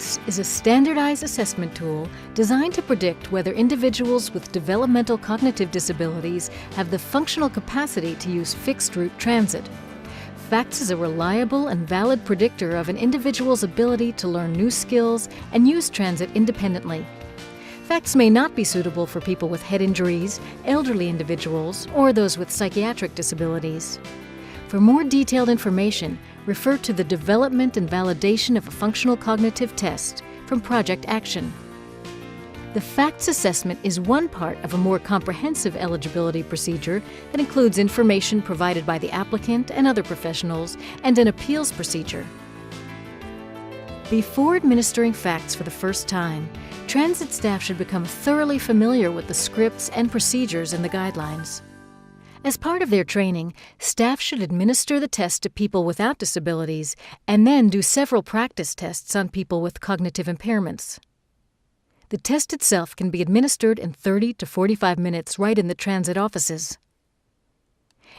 FACTS is a standardized assessment tool designed to predict whether individuals with developmental cognitive disabilities have the functional capacity to use fixed-route transit. FACTS is a reliable and valid predictor of an individual's ability to learn new skills and use transit independently. FACTS may not be suitable for people with head injuries, elderly individuals, or those with psychiatric disabilities. For more detailed information, refer to the Development and Validation of a Functional Cognitive Test from Project Action. The FACTS assessment is one part of a more comprehensive eligibility procedure that includes information provided by the applicant and other professionals and an appeals procedure. Before administering FACTS for the first time, transit staff should become thoroughly familiar with the scripts and procedures in the guidelines. As part of their training, staff should administer the test to people without disabilities and then do several practice tests on people with cognitive impairments. The test itself can be administered in 30 to 45 minutes right in the transit offices.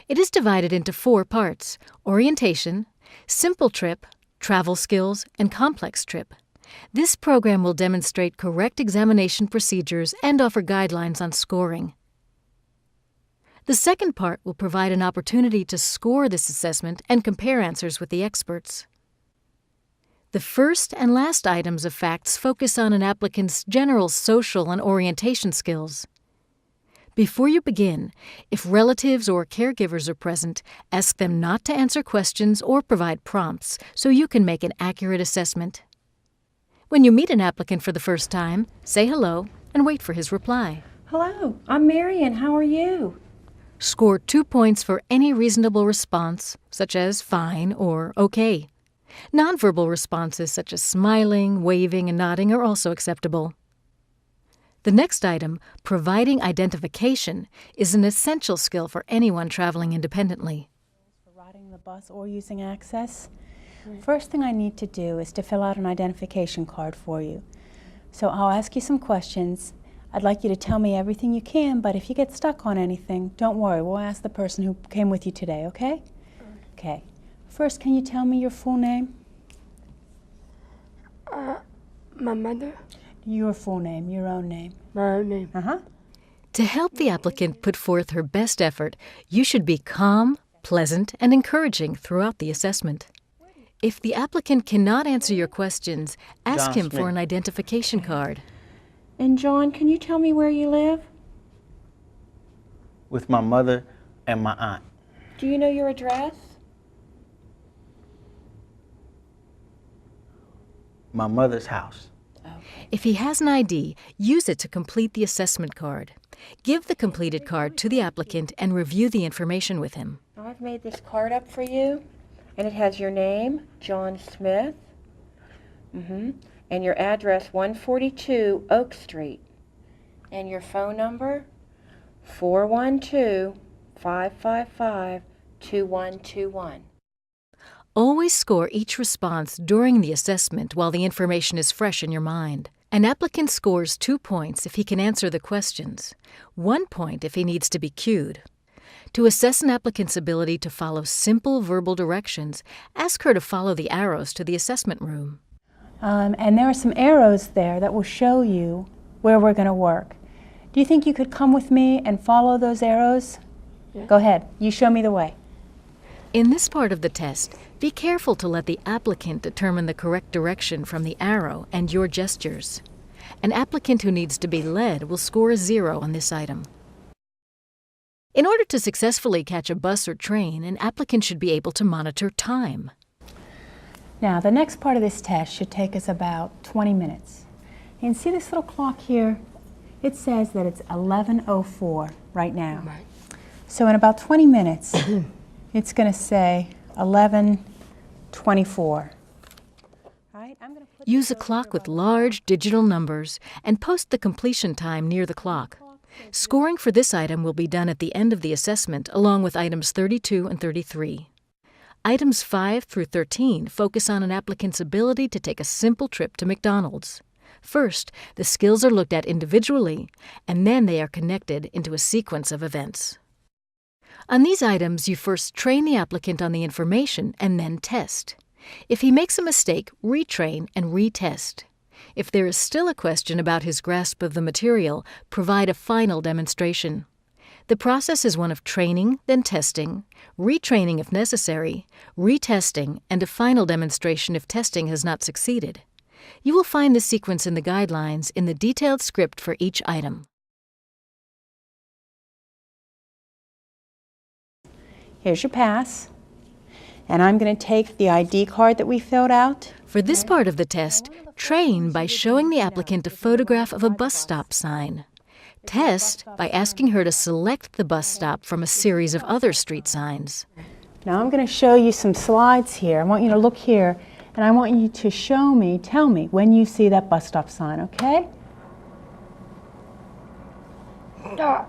It is divided into 4 parts: orientation, simple trip, travel skills, and complex trip. This program will demonstrate correct examination procedures and offer guidelines on scoring. The second part will provide an opportunity to score this assessment and compare answers with the experts. The first and last items of FACTS focus on an applicant's general social and orientation skills. Before you begin, if relatives or caregivers are present, ask them not to answer questions or provide prompts so you can make an accurate assessment. When you meet an applicant for the first time, say hello and wait for his reply. Hello, I'm Marion. How are you? Score 2 points for any reasonable response, such as fine or okay. Nonverbal responses such as smiling, waving, and nodding are also acceptable. The next item, providing identification, is an essential skill for anyone traveling independently. For riding the bus or using Access, first thing I need to do is to fill out an identification card for you. So I'll ask you some questions. I'd like you to tell me everything you can, but if you get stuck on anything, don't worry. We'll ask the person who came with you today, okay? Okay. First, can you tell me your full name? My mother. Your full name, your own name. My own name. To help the applicant put forth her best effort, you should be calm, pleasant, and encouraging throughout the assessment. If the applicant cannot answer your questions, ask him for an identification card. And John, can you tell me where you live? With my mother and my aunt. Do you know your address? My mother's house. If he has an ID, use it to complete the assessment card. Give the completed card to the applicant and review the information with him. I've made this card up for you, and it has your name, John Smith, and your address, 142 Oak Street, and your phone number, 412-555-2121. Always score each response during the assessment while the information is fresh in your mind. An applicant scores 2 points if he can answer the questions, 1 point if he needs to be cued. To assess an applicant's ability to follow simple verbal directions, ask her to follow the arrows to the assessment room. And there are some arrows there that will show you where we're going to work. Do you think you could come with me and follow those arrows? Yeah. Go ahead. You show me the way. In this part of the test, be careful to let the applicant determine the correct direction from the arrow and your gestures. An applicant who needs to be led will score a 0 on this item. In order to successfully catch a bus or train, an applicant should be able to monitor time. Now, the next part of this test should take us about 20 minutes. You can see this little clock here. It says that it's 11:04 right now. Right. So in about 20 minutes, it's going to say 11:24. Right? I'm gonna put Use a this over clock here with on the large digital numbers and post the completion time near the clock. Scoring for this item will be done at the end of the assessment, along with items 32 and 33. Items 5 through 13 focus on an applicant's ability to take a simple trip to McDonald's. First, the skills are looked at individually, and then they are connected into a sequence of events. On these items, you first train the applicant on the information and then test. If he makes a mistake, retrain and retest. If there is still a question about his grasp of the material, provide a final demonstration. The process is one of training, then testing, retraining if necessary, retesting, and a final demonstration if testing has not succeeded. You will find this sequence in the guidelines in the detailed script for each item. Here's your pass. And I'm going to take the ID card that we filled out. For this part of the test, train by showing the applicant a photograph of a bus stop sign. Test by asking her to select the bus stop from a series of other street signs. Now I'm going to show you some slides here. I want you to look here, and I want you to tell me when you see that bus stop sign, okay? Stop.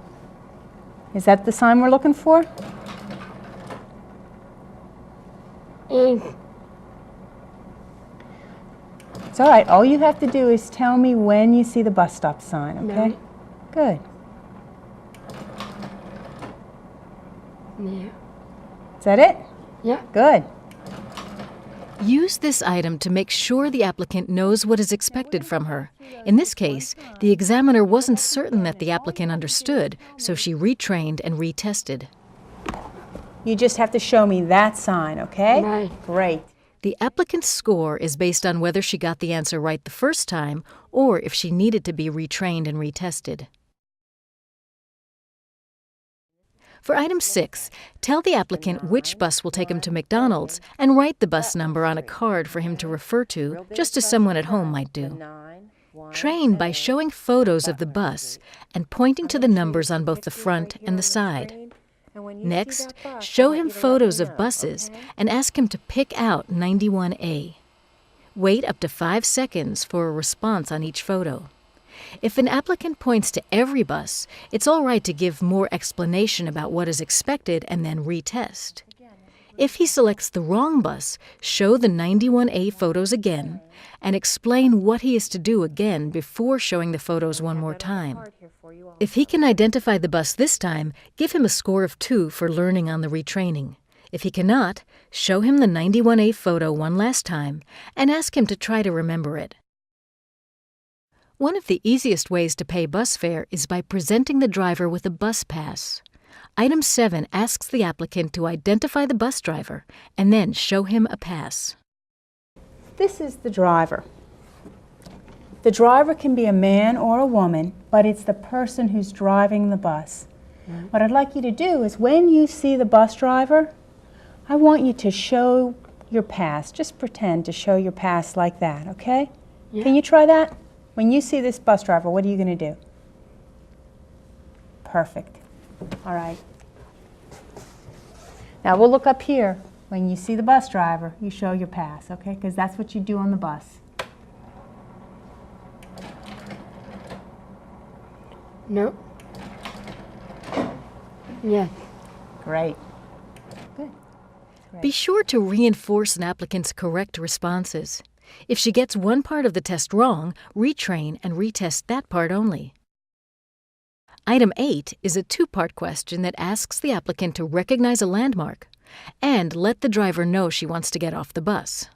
Is that the sign we're looking for? It's all right. All you have to do is tell me when you see the bus stop sign, okay? No. Good. Yeah. Is that it? Yeah. Good. Use this item to make sure the applicant knows what is expected from her. In this case, the examiner wasn't certain that the applicant understood, so she retrained and retested. You just have to show me that sign, okay? Right. Great. The applicant's score is based on whether she got the answer right the first time or if she needed to be retrained and retested. For item 6, tell the applicant which bus will take him to McDonald's and write the bus number on a card for him to refer to, just as someone at home might do. Train by showing photos of the bus and pointing to the numbers on both the front and the side. Next, show him photos of buses and ask him to pick out 91A. Wait up to 5 seconds for a response on each photo. If an applicant points to every bus, it's all right to give more explanation about what is expected and then retest. If he selects the wrong bus, show the 91A photos again and explain what he is to do again before showing the photos one more time. If he can identify the bus this time, give him a score of 2 for learning on the retraining. If he cannot, show him the 91A photo one last time and ask him to try to remember it. One of the easiest ways to pay bus fare is by presenting the driver with a bus pass. Item 7 asks the applicant to identify the bus driver and then show him a pass. This is the driver. The driver can be a man or a woman, but it's the person who's driving the bus. What I'd like you to do is when you see the bus driver, I want you to show your pass. Just pretend to show your pass like that, okay? Yeah. Can you try that? When you see this bus driver, what are you going to do? Perfect. All right. Now we'll look up here. When you see the bus driver, you show your pass, okay? Because that's what you do on the bus. No. Yeah. Great. Good. Be sure to reinforce an applicant's correct responses. If she gets one part of the test wrong, retrain and retest that part only. Item 8 is a 2-part question that asks the applicant to recognize a landmark and let the driver know she wants to get off the bus.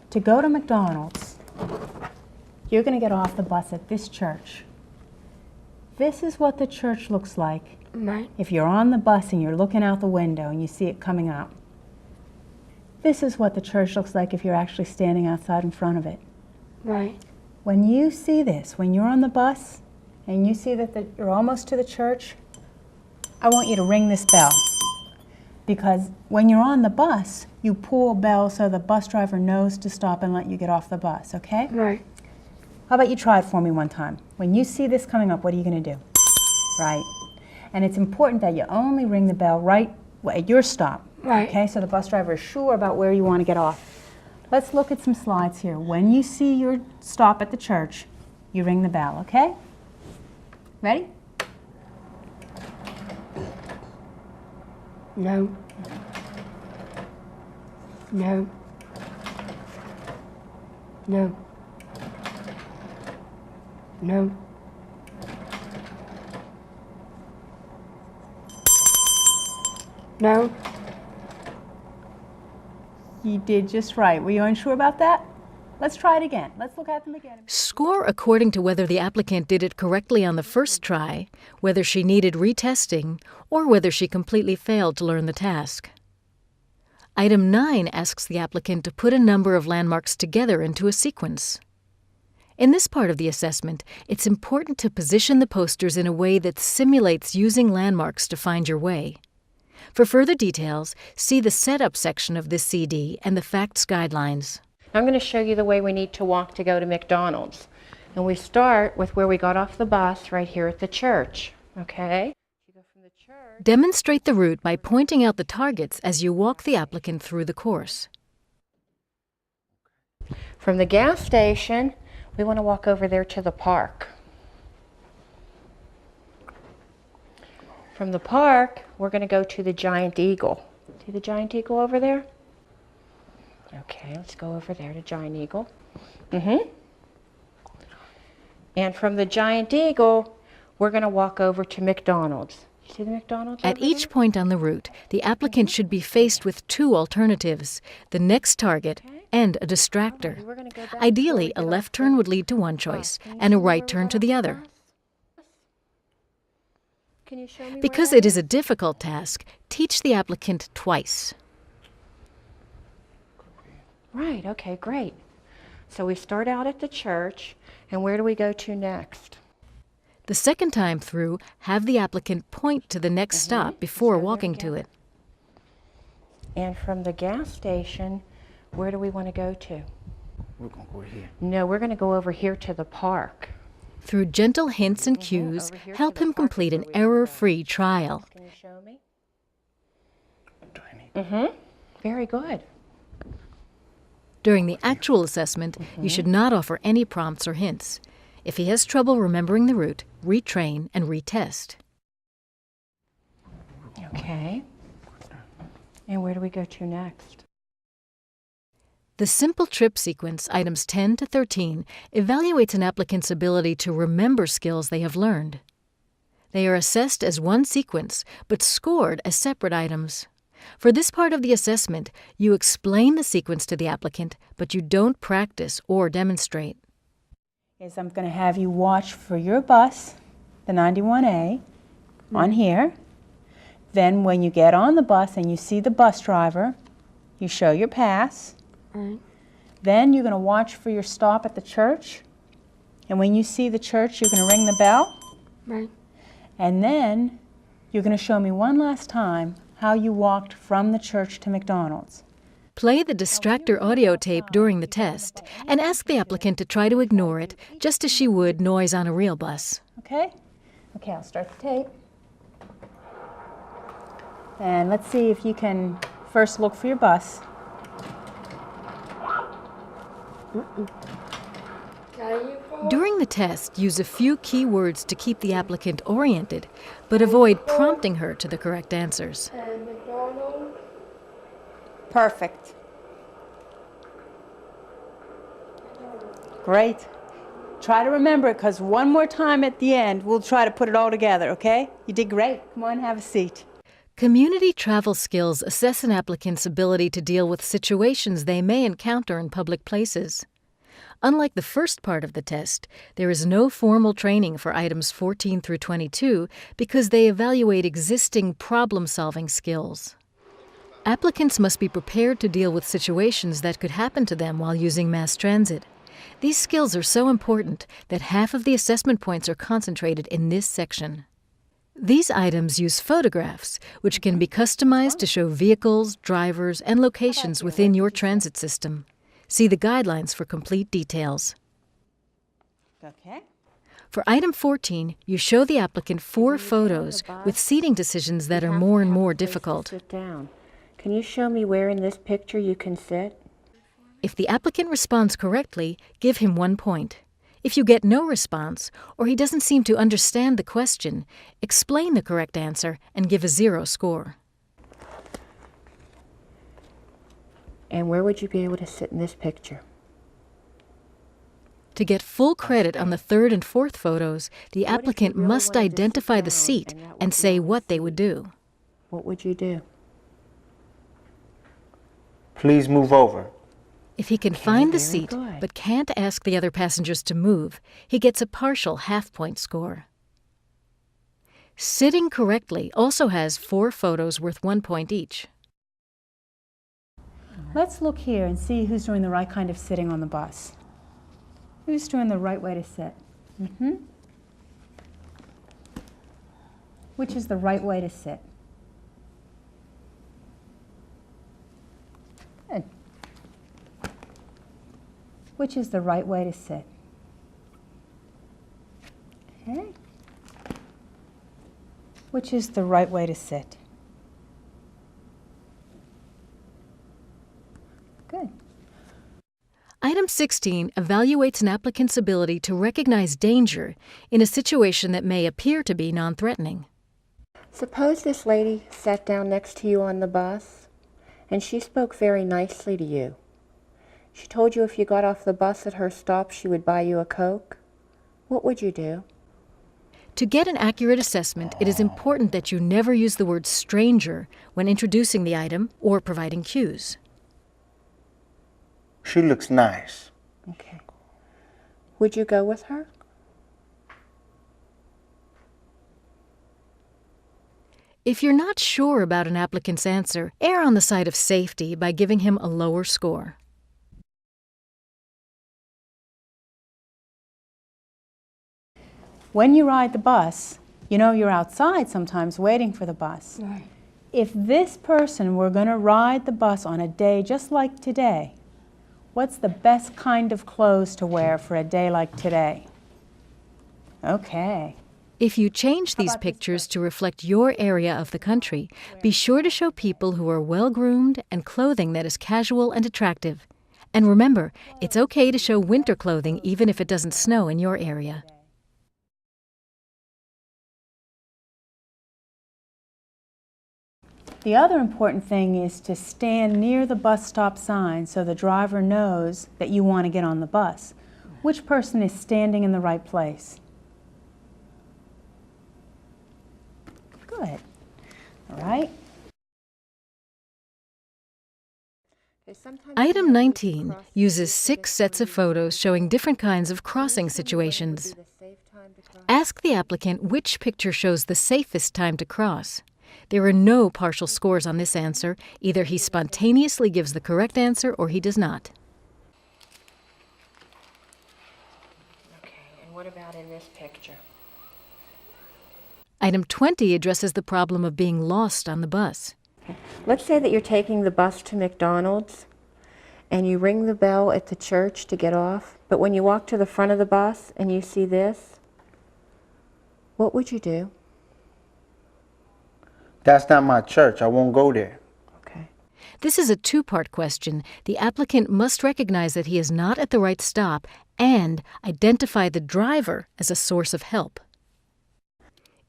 To go to McDonald's, you're going to get off the bus at this church. This is what the church looks like Right. if you're on the bus and you're looking out the window and you see it coming up. This is what the church looks like if you're actually standing outside in front of it. Right. When you see this, when you're on the bus and you see that you're almost to the church, I want you to ring this bell. Because when you're on the bus, you pull a bell so the bus driver knows to stop and let you get off the bus, okay? Right. How about you try it for me one time? When you see this coming up, what are you going to do? Right. And it's important that you only ring the bell right at your stop. Right. Okay, so the bus driver is sure about where you want to get off. Let's look at some slides here. When you see your stop at the church, you ring the bell, okay? Ready? No. No. No. No. No. You did just right. Were you unsure about that? Let's try it again. Let's look at them again. Score according to whether the applicant did it correctly on the first try, whether she needed retesting, or whether she completely failed to learn the task. Item 9 asks the applicant to put a number of landmarks together into a sequence. In this part of the assessment, it's important to position the posters in a way that simulates using landmarks to find your way. For further details, see the Setup section of this CD and the Facts Guidelines. I'm going to show you the way we need to walk to go to McDonald's. And we start with where we got off the bus, right here at the church. Okay? You go from the church. Demonstrate the route by pointing out the targets as you walk the applicant through the course. From the gas station, we want to walk over there to the park. From the park, we're going to go to the Giant Eagle. See the Giant Eagle over there? Okay, let's go over there to Giant Eagle. And from the Giant Eagle, we're going to walk over to McDonald's. You see the McDonald's At over each there? point on the route, the applicant should be faced with two alternatives, the next target and a distractor. We're gonna go back Ideally, before a we get left off turn the would lead to one choice bus. Can you and a show me where right we turn got to off the the other. bus? Can you show me Because where it that is a difficult task, teach the applicant twice. Right, okay, great. So we start out at the church, and where do we go to next? The second time through, have the applicant point to the next stop before Let's go there walking to again. it. And from the gas station, where do we want to go to? We're going to go here. No, we're going to go over here to the park. Through gentle hints and cues, over here to help the him park complete is an where we wanna go. error-free trial. Can you show me? Do I need- Very good. During the actual assessment, you should not offer any prompts or hints. If he has trouble remembering the route, retrain and retest. Okay. And where do we go to next? The simple trip sequence, items 10 to 13, evaluates an applicant's ability to remember skills they have learned. They are assessed as one sequence, but scored as separate items. For this part of the assessment, you explain the sequence to the applicant, but you don't practice or demonstrate. Is I'm going to have you watch for your bus, the 91A, on here. Then when you get on the bus and you see the bus driver, you show your pass. Right. Then you're going to watch for your stop at the church. And when you see the church, you're going to ring the bell. Right. And then you're going to show me one last time how you walked from the church to McDonald's. Play the distractor audio tape during the test and ask the applicant to try to ignore it, just as she would noise on a real bus. Okay? Okay, I'll start the tape. And let's see if you can first look for your bus. During the test, use a few key words to keep the applicant oriented, but avoid prompting her to the correct answers. McDonald's. Perfect. Great. Try to remember it, because one more time at the end, we'll try to put it all together, okay? You did great. Come on, have a seat. Community travel skills assess an applicant's ability to deal with situations they may encounter in public places. Unlike the first part of the test, there is no formal training for items 14 through 22 because they evaluate existing problem-solving skills. Applicants must be prepared to deal with situations that could happen to them while using mass transit. These skills are so important that half of the assessment points are concentrated in this section. These items use photographs, which can be customized to show vehicles, drivers, and locations within your transit system. See the guidelines for complete details. Okay. For item 14, you show the applicant 4 photos with seating decisions that are more and more difficult. Sit down. Can you show me where in this picture you can sit? If the applicant responds correctly, give him 1 point. If you get no response, or he doesn't seem to understand the question, explain the correct answer and give a 0 score. And where would you be able to sit in this picture? To get full credit on the 3rd and 4th photos, the applicant really must wanted to sit identify the down seat and that would and be say on the what they would do. What would you do? Please move over. If he can find the very seat good. but can't ask the other passengers to move, he gets a partial half-point score. Sitting correctly also has 4 photos worth 1 point each. Let's look here and see who's doing the right kind of sitting on the bus. Who's doing the right way to sit? Which is the right way to sit? Good. Which is the right way to sit? Okay. Which is the right way to sit? Good. Item 16 evaluates an applicant's ability to recognize danger in a situation that may appear to be non-threatening. Suppose this lady sat down next to you on the bus, and she spoke very nicely to you. She told you if you got off the bus at her stop, she would buy you a Coke. What would you do? To get an accurate assessment, it is important that you never use the word stranger when introducing the item or providing cues. She looks nice. Okay. Would you go with her? If you're not sure about an applicant's answer, err on the side of safety by giving him a lower score. When you ride the bus, you know you're outside sometimes waiting for the bus. Right. If this person were going to ride the bus on a day just like today, what's the best kind of clothes to wear for a day like today? Okay. If you change these about this pictures to reflect your area of the country, be sure to show people who are well-groomed and clothing that is casual and attractive. And remember, it's okay to show winter clothing even if it doesn't snow in your area. The other important thing is to stand near the bus stop sign so the driver knows that you want to get on the bus. Which person is standing in the right place? Good. All right. Item 19 uses 6 sets of photos showing different kinds of crossing situations. Ask the applicant which picture shows the safest time to cross. There are no partial scores on this answer. Either he spontaneously gives the correct answer or he does not. Okay, and what about in this picture? Item 20 addresses the problem of being lost on the bus. Let's say that you're taking the bus to McDonald's, and you ring the bell at the church to get off, but when you walk to the front of the bus and you see this, what would you do? That's not my church. I won't go there. Okay. This is a 2-part question. The applicant must recognize that he is not at the right stop and identify the driver as a source of help.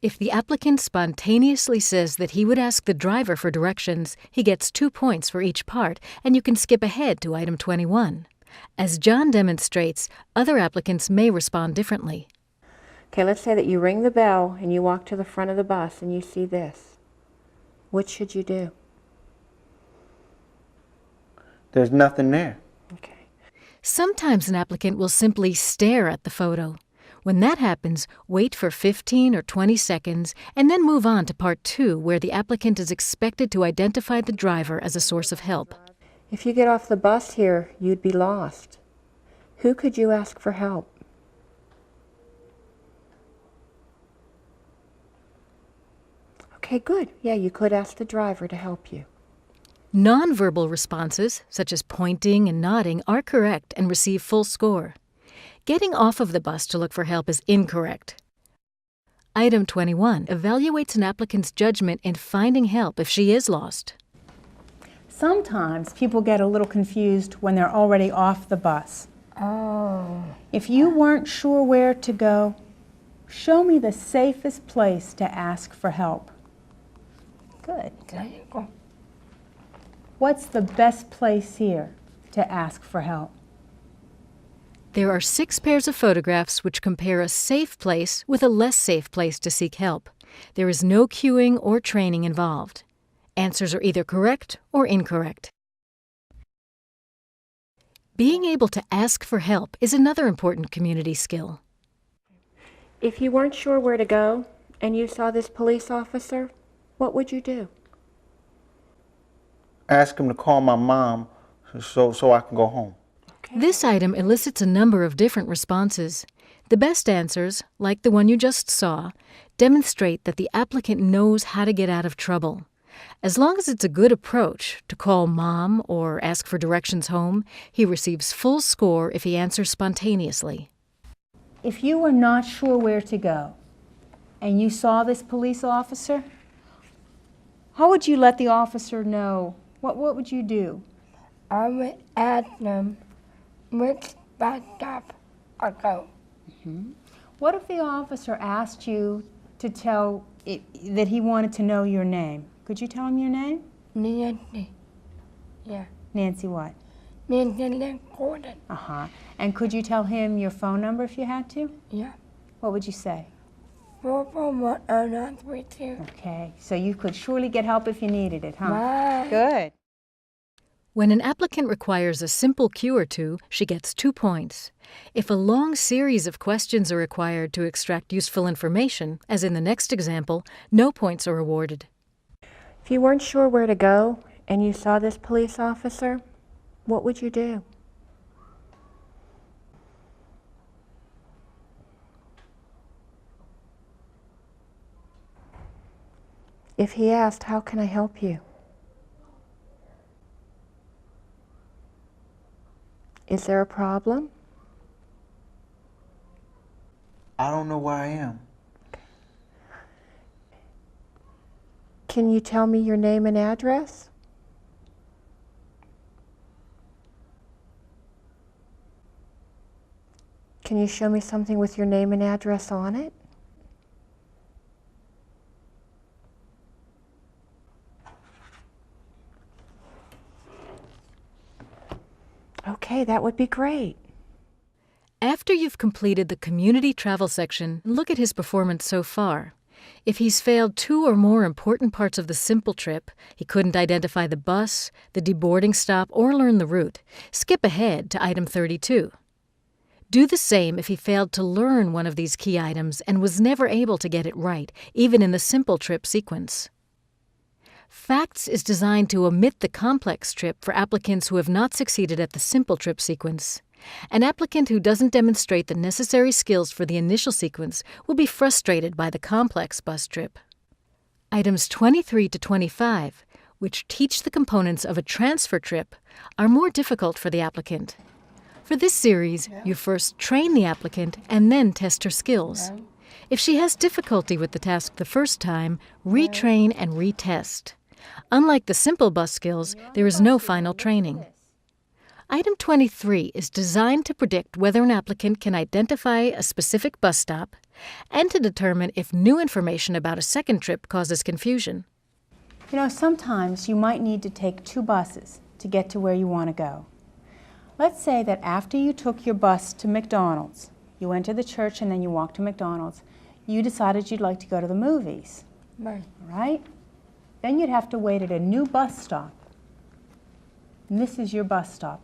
If the applicant spontaneously says that he would ask the driver for directions, he gets 2 points for each part, and you can skip ahead to item 21. As John demonstrates, other applicants may respond differently. Okay, let's say that you ring the bell and you walk to the front of the bus and you see this. What should you do? There's nothing there. Okay. Sometimes an applicant will simply stare at the photo. When that happens, wait for 15 or 20 seconds and then move on to part 2, where the applicant is expected to identify the driver as a source of help. If you get off the bus here, you'd be lost. Who could you ask for help? Okay, good. Yeah, you could ask the driver to help you. Nonverbal responses, such as pointing and nodding, are correct and receive full score. Getting off of the bus to look for help is incorrect. Item 21 evaluates an applicant's judgment in finding help if she is lost. Sometimes people get a little confused when they're already off the bus. Oh. If you weren't sure where to go, show me the safest place to ask for help. Good. There you go. What's the best place here to ask for help? There are 6 pairs of photographs which compare a safe place with a less safe place to seek help. There is no cueing or training involved. Answers are either correct or incorrect. Being able to ask for help is another important community skill. If you weren't sure where to go and you saw this police officer, what would you do? Ask him to call my mom so I can go home. Okay. This item elicits a number of different responses. The best answers, like the one you just saw, demonstrate that the applicant knows how to get out of trouble. As long as it's a good approach to call mom or ask for directions home, he receives full score if he answers spontaneously. If you were not sure where to go and you saw this police officer, how would you let the officer know? What would you do? I would ask them which bus stop I go. What if the officer asked you to tell that he wanted to know your name? Could you tell him your name? Nancy. Yeah. Nancy what? Nancy Gordon. Uh-huh. And could you tell him your phone number if you had to? Yeah. What would you say? 4410932. Okay, so you could surely get help if you needed it, huh? Bye. Good. When an applicant requires a simple cue or two, she gets 2 points. If a long series of questions are required to extract useful information, as in the next example, no points are awarded. If you weren't sure where to go and you saw this police officer, what would you do? If he asked, "How can I help you?" Is there a problem? I don't know where I am. Can you tell me your name and address? Can you show me something with your name and address on it? Okay, that would be great. After you've completed the community travel section, look at his performance so far. If he's failed 2 or more important parts of the simple trip, he couldn't identify the bus, the deboarding stop, or learn the route, skip ahead to item 32. Do the same if he failed to learn one of these key items and was never able to get it right, even in the simple trip sequence. FACTS is designed to omit the complex trip for applicants who have not succeeded at the simple trip sequence. An applicant who doesn't demonstrate the necessary skills for the initial sequence will be frustrated by the complex bus trip. Items 23 to 25, which teach the components of a transfer trip, are more difficult for the applicant. For this series, you first train the applicant and then test her skills. If she has difficulty with the task the first time, retrain and retest. Unlike the simple bus skills, there is no final training. Item 23 is designed to predict whether an applicant can identify a specific bus stop and to determine if new information about a second trip causes confusion. You know, sometimes you might need to take 2 buses to get to where you want to go. Let's say that after you took your bus to McDonald's, you went to the church and then you walked to McDonald's, you decided you'd like to go to the movies, Bye. right? Then you'd have to wait at a new bus stop. And this is your bus stop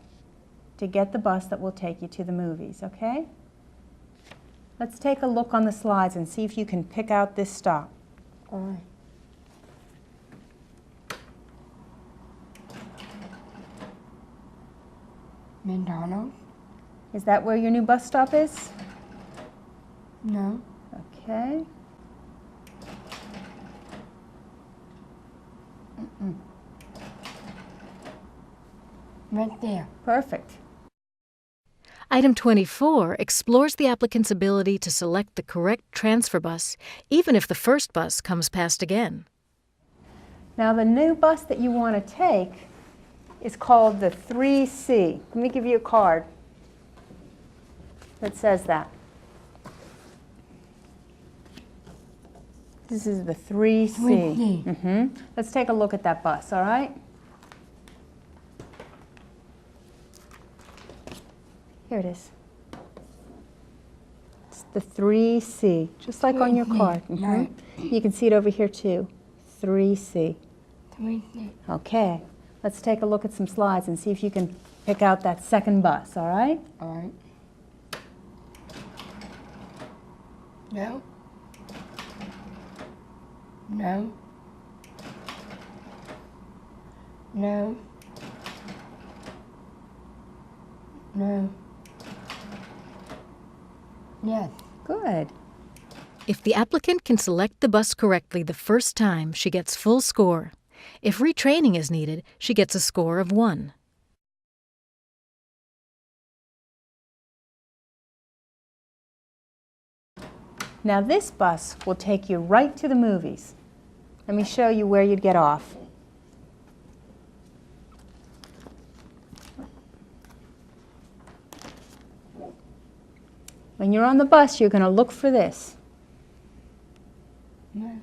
to get the bus that will take you to the movies, okay? Let's take a look on the slides and see if you can pick out this stop. Bye. McDonald's? Is that where your new bus stop is? No. Okay. Right there. Perfect. Item 24 explores the applicant's ability to select the correct transfer bus, even if the first bus comes past again. Now the new bus that you want to take is called the 3C. Let me give you a card that says that. This is the 3C. 3C. Let's take a look at that bus, all right? Here it is. It's the 3C, just like on your card. Right. You can see it over here too. 3C. 3C. Okay. let's take a look at some slides and see if you can pick out that second bus, all right? All right. No. No. No. No. Yes. Good. If the applicant can select the bus correctly the first time, she gets full score. If retraining is needed, she gets a score of 1. Now this bus will take you right to the movies. Let me show you where you'd get off. When you're on the bus, you're going to look for this. No.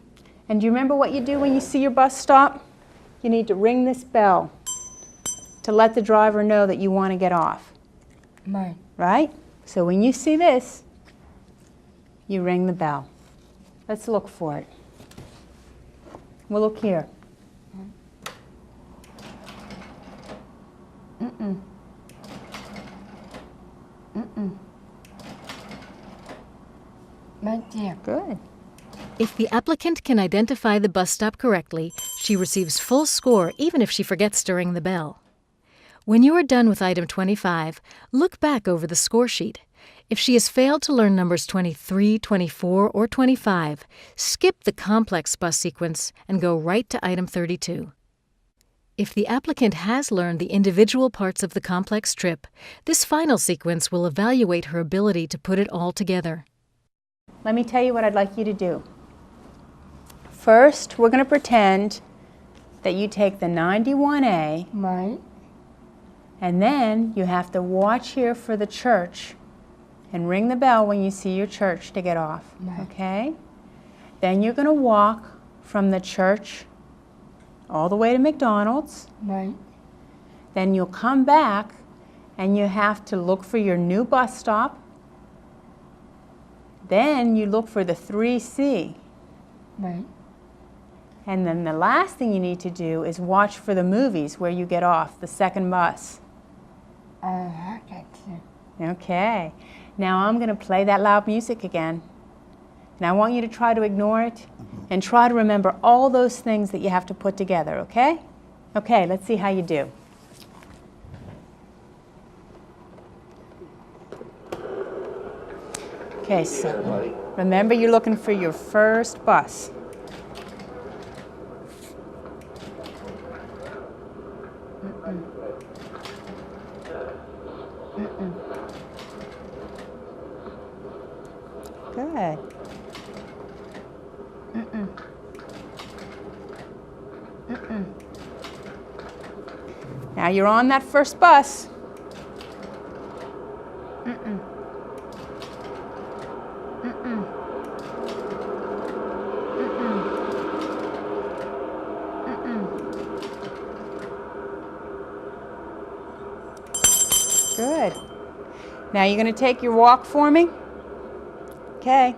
And do you remember what you do when you see your bus stop? You need to ring this bell to let the driver know that you want to get off. Right. Right? So when you see this, you ring the bell. Let's look for it. We'll look here. Mm-mm. Mm-mm. Right there. Good. If the applicant can identify the bus stop correctly, she receives full score even if she forgets to ring the bell. When you are done with item 25, look back over the score sheet. If she has failed to learn numbers 23, 24, or 25, skip the complex bus sequence and go right to item 32. If the applicant has learned the individual parts of the complex trip, this final sequence will evaluate her ability to put it all together. Let me tell you what I'd like you to do. First, we're going to pretend that you take the 91A, Right. and then you have to watch here for the church and ring the bell when you see your church to get off, Right. okay? Then you're going to walk from the church all the way to McDonald's. Right. Then you'll come back and you have to look for your new bus stop. Then you look for the 3C. Right. And then the last thing you need to do is watch for the movies where you get off, the second bus. I got you. Okay. Now I'm going to play that loud music again. And I want you to try to ignore it and try to remember all those things that you have to put together, okay? Okay, let's see how you do. Okay, so remember you're looking for your first bus. Good. Now you're on that first bus. Good. Now you're going to take your walk for me. Okay,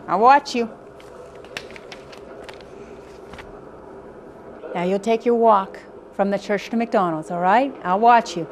I'll watch you. Now you'll take your walk from the church to McDonald's, all right? I'll watch you.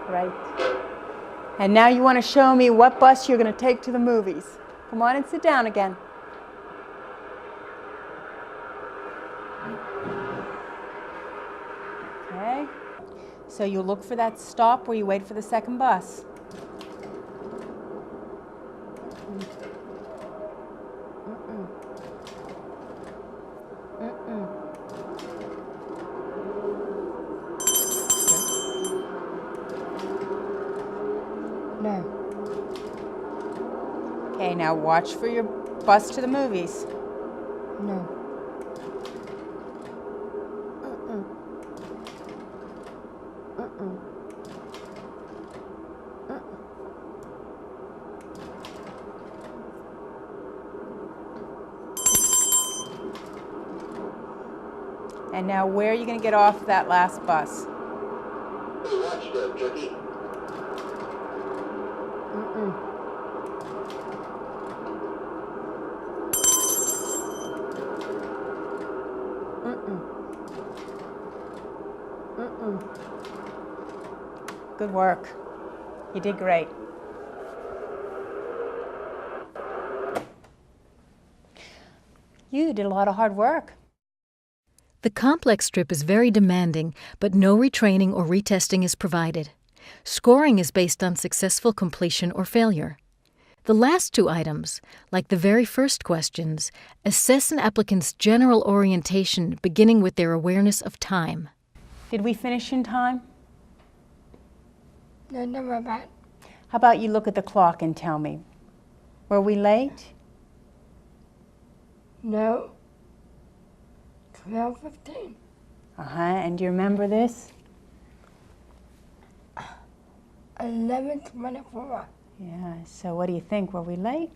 Right. And now you want to show me what bus you're going to take to the movies. Come on and sit down again. Okay. So you look for that stop where you wait for the second bus. No. Okay, now watch for your Bus to the movies. No. And now where are you going to get off that last bus? Hey, watch there, Turkey. Good work. You did great. You did a lot of hard work. The complex strip is very demanding, but no retraining or retesting is provided. Scoring is based on successful completion or failure. The last two items, like the very first questions, assess an applicant's general orientation beginning with their awareness of time. Did we finish in time? No, never mind. How about you look at the clock and tell me? Were we late? No. 12:15. And do you remember this? 11:24. Yeah, so what do you think? Were we late?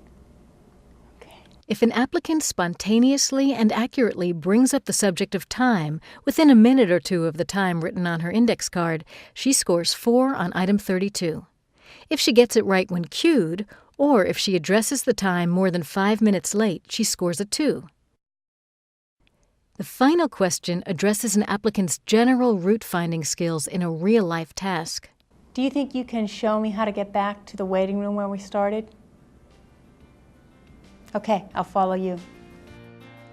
Okay. If an applicant spontaneously and accurately brings up the subject of time within a minute or two of the time written on her index card, she scores 4 on item 32. If she gets it right when cued, or if she addresses the time more than 5 minutes late, she scores a 2. The final question addresses an applicant's general route-finding skills in a real-life task. Do you think you can show me how to get back to the waiting room where we started? Okay, I'll follow you.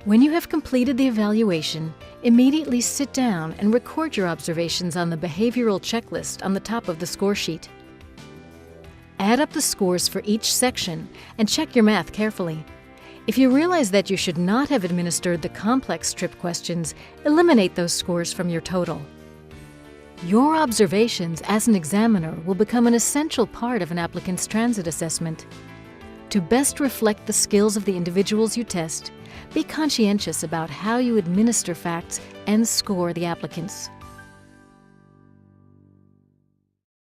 When you have completed the evaluation, immediately sit down and record your observations on the behavioral checklist on the top of the score sheet. Add up the scores for each section and check your math carefully. If you realize that you should not have administered the complex strip questions, eliminate those scores from your total. Your observations as an examiner will become an essential part of an applicant's transit assessment. To best reflect the skills of the individuals you test, be conscientious about how you administer facts and score the applicants.